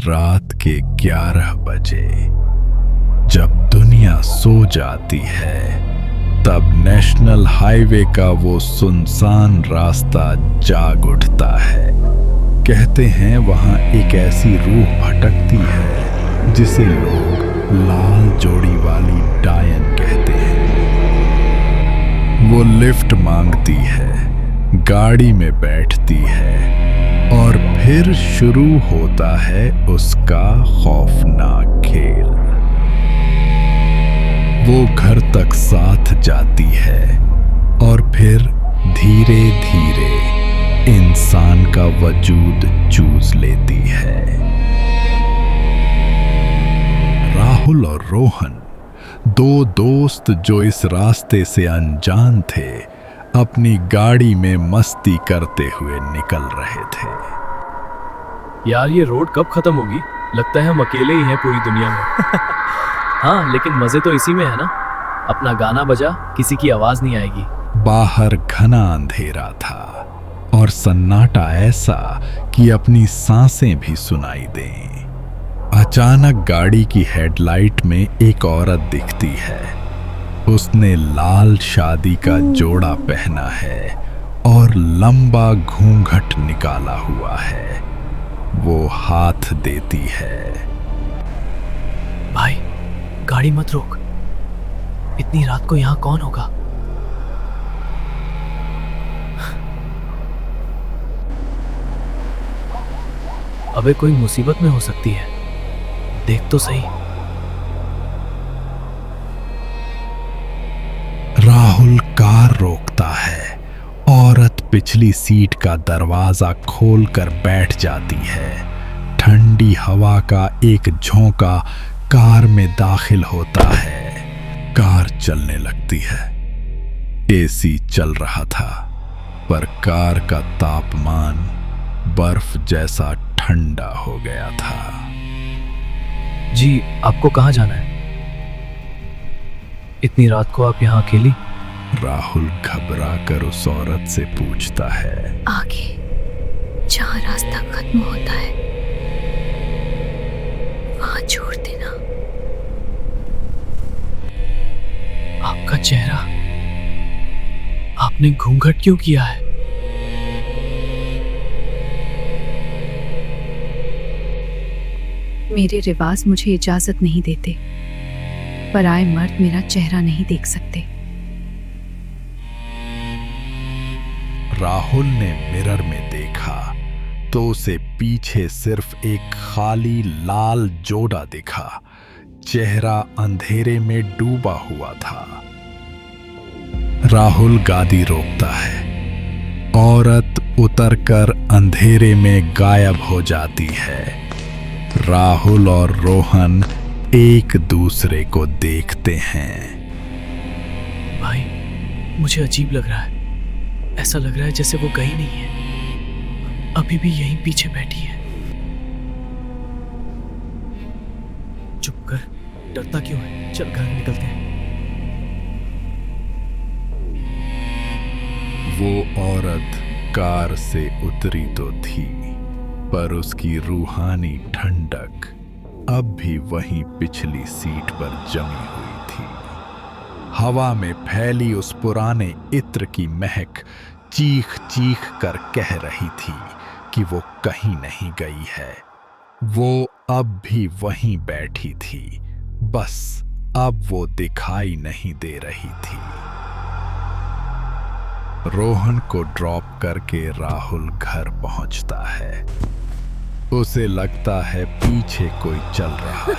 रात के 11 बजे जब दुनिया सो जाती है, तब नेशनल हाईवे का वो सुनसान रास्ता जाग उठता है। कहते हैं वहां एक ऐसी रूह भटकती है जिसे लोग लाल जोड़ी वाली डायन कहते हैं। वो लिफ्ट मांगती है, गाड़ी में बैठती है और फिर शुरू होता है उसका खौफनाक खेल। वो घर तक साथ जाती है और फिर धीरे धीरे इंसान का वजूद चूस लेती है। राहुल और रोहन, दो दोस्त जो इस रास्ते से अनजान थे, अपनी गाड़ी में मस्ती करते हुए निकल रहे थे। यार ये रोड कब खत्म होगी? लगता है हम अकेले ही हैं पूरी दुनिया में। हाँ, लेकिन मजे तो इसी में है ना। अपना गाना बजा, किसी की आवाज नहीं आएगी। बाहर घना अंधेरा था और सन्नाटा ऐसा कि अपनी सांसें भी सुनाई दें। अचानक गाड़ी की हेडलाइट में एक औरत दिखती है। उसने लाल शादी का जोड़ा पहना है और लंबा घूंघट निकाला हुआ है। वो हाथ देती है। भाई, गाड़ी मत रोक। इतनी रात को यहाँ कौन होगा? अबे कोई मुसीबत में हो सकती है, देख तो सही। राहुल कार रोकता है। औरत पिछली सीट का दरवाजा खोलकर बैठ जाती है। ठंडी हवा का एक झोंका कार में दाखिल होता है। कार चलने लगती है। एसी चल रहा था, पर कार का तापमान बर्फ जैसा ठंडा हो गया था। जी, आपको कहाँ जाना है? इतनी रात को आप यहाँ अकेली? राहुल घबरा कर उस औरत से पूछता है। आगे जहाँ रास्ता खत्म होता है वहां छोड़ देना। आपका चेहरा, आपने घूंघट क्यों किया है? मेरे रिवाज मुझे इजाजत नहीं देते, पर आए मर्द मेरा चेहरा नहीं देख सकते। राहुल ने मिरर में देखा तो उसे पीछे सिर्फ एक खाली लाल जोड़ा दिखा। चेहरा अंधेरे में डूबा हुआ था। राहुल गाड़ी रोकता है। औरत उतरकर अंधेरे में गायब हो जाती है। राहुल और रोहन एक दूसरे को देखते हैं। भाई, मुझे अजीब लग रहा है। ऐसा लग रहा है जैसे वो गई नहीं है, अभी भी यहीं पीछे बैठी है। चुप कर, डरता क्यों है? चल घर निकलते हैं। वो औरत कार से उतरी तो थी, पर उसकी रूहानी ठंडक अब भी वहीं पिछली सीट पर जमी हुई थी। हवा में फैली उस पुराने इत्र की महक चीख चीख कर कह रही थी कि वो कहीं नहीं गई है। वो अब भी वहीं बैठी थी, बस अब वो दिखाई नहीं दे रही थी। रोहन को ड्रॉप करके राहुल घर पहुंचता है। उसे लगता है पीछे कोई चल रहा है,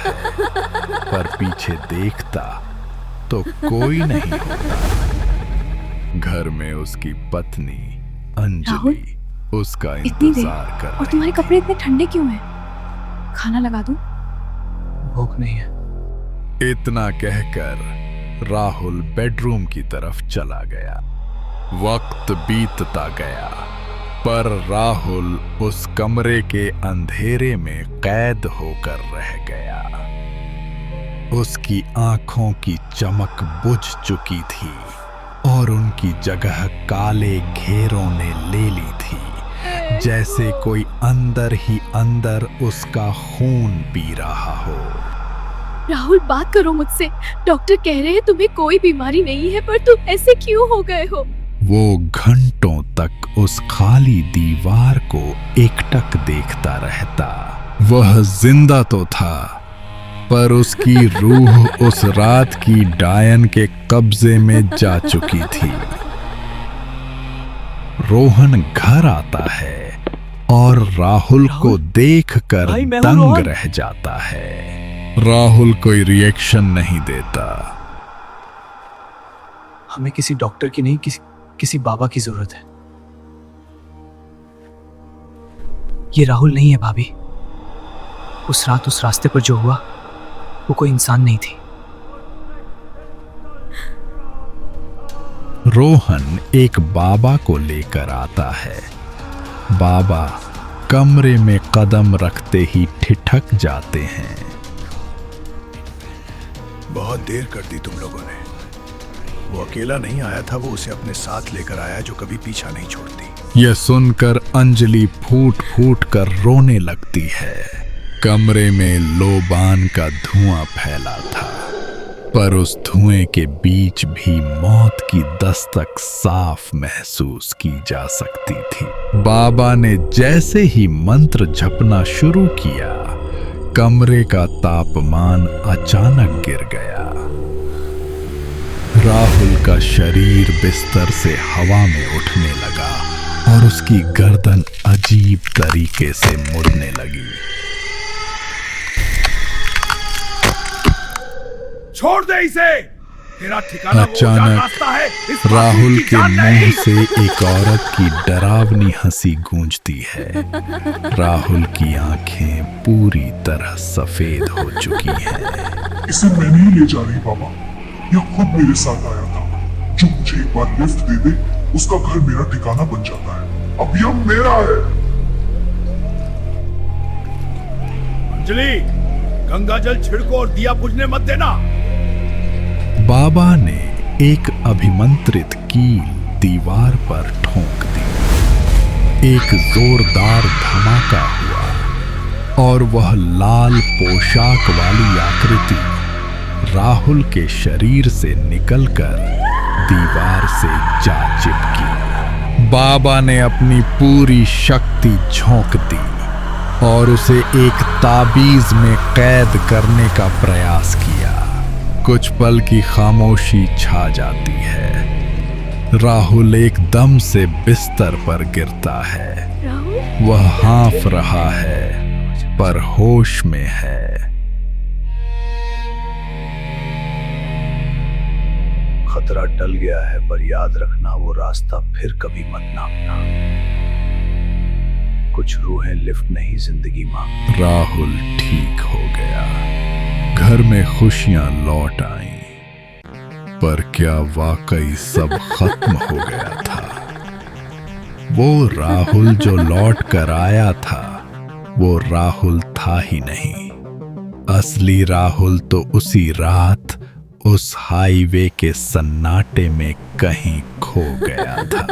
पर पीछे देखता तो कोई नहीं होता। घर में उसकी पत्नी अंजलि उसका इंतजार कर रही। और तुम्हारे कपड़े इतने ठंडे क्यों हैं? खाना लगा दूं? भूख नहीं है। इतना कहकर राहुल बेडरूम की तरफ चला गया। वक्त बीतता गया, पर राहुल उस कमरे के अंधेरे में कैद होकर रह गया। उसकी आंखों की चमक बुझ चुकी थी और उनकी जगह काले घेरों ने ले ली थी। जैसे कोई अंदर ही अंदर उसका खून पी रहा हो। राहुल, बात करो मुझसे। डॉक्टर कह रहे हैं तुम्हें कोई बीमारी नहीं है, पर तुम ऐसे क्यों हो गए हो? वो घंटों तक उस खाली दीवार को एकटक देखता रहता। वह जिंदा तो था, पर उसकी रूह उस रात की डायन के कब्जे में जा चुकी थी। रोहन घर आता है और राहुल को देखकर भाई, मैं हूं दंग रोहन। रह जाता है। राहुल कोई रिएक्शन नहीं देता। हमें किसी डॉक्टर की नहीं, किसी बाबा की जरूरत है। ये राहुल नहीं है भाभी। उस रात उस रास्ते पर जो हुआ वो कोई इंसान नहीं थी। रोहन एक बाबा को लेकर आता है। बाबा कमरे में कदम रखते ही ठिठक जाते हैं। बहुत देर कर दी तुम लोगों ने। वो अकेला नहीं आया था, वो उसे अपने साथ लेकर आया जो कभी पीछा नहीं छोड़ती। यह सुनकर अंजलि फूट फूट कर रोने लगती है। कमरे में लोबान का धुआं फैला था, पर उस धुएं के बीच भी मौत की दस्तक साफ महसूस की जा सकती थी। बाबा ने जैसे ही मंत्र जपना शुरू किया, कमरे का तापमान अचानक गिर गया। राहुल का शरीर बिस्तर से हवा में उठने लगा और उसकी गर्दन अजीब तरीके से मुड़ने लगी। छोड़ दे इसे, तेरा ठिकाना वो अचानक रास्ता है। इस राहुल बात की के जान मुंह नहीं। से एक औरत की डरावनी हंसी गूंजती है। राहुल की आंखें पूरी तरह सफेद हो चुकी हैं। इसे मैं नहीं ले जा रही बाबा, यह खुद मेरे साथ आया था। जो मुझे एक बार लिफ्ट दे दे, उसका घर मेरा ठिकाना बन जाता है। अब यह मेरा है। अंजलि, गंगा जल छिड़को और दिया बुझने मत देना। बाबा ने एक अभिमंत्रित कील दीवार पर ठोंक दी। एक जोरदार धमाका हुआ और वह लाल पोशाक वाली आकृति राहुल के शरीर से निकलकर दीवार से जा चिपकी। बाबा ने अपनी पूरी शक्ति झोंक दी और उसे एक ताबीज में कैद करने का प्रयास किया। कुछ पल की खामोशी छा जाती है। राहुल एकदम से बिस्तर पर गिरता है। राहुल, वह हाँफ रहा है, पर होश में है। खतरा टल गया है, पर याद रखना वो रास्ता फिर कभी मत नापना। कुछ रूहें लिफ्ट नहीं, जिंदगी मांग। राहुल ठीक हो गया। घर में खुशियां लौट आईं, पर क्या वाकई सब खत्म हो गया था? वो राहुल जो लौट कर आया था, वो राहुल था ही नहीं। असली राहुल तो उसी रात उस हाईवे के सन्नाटे में कहीं खो गया था।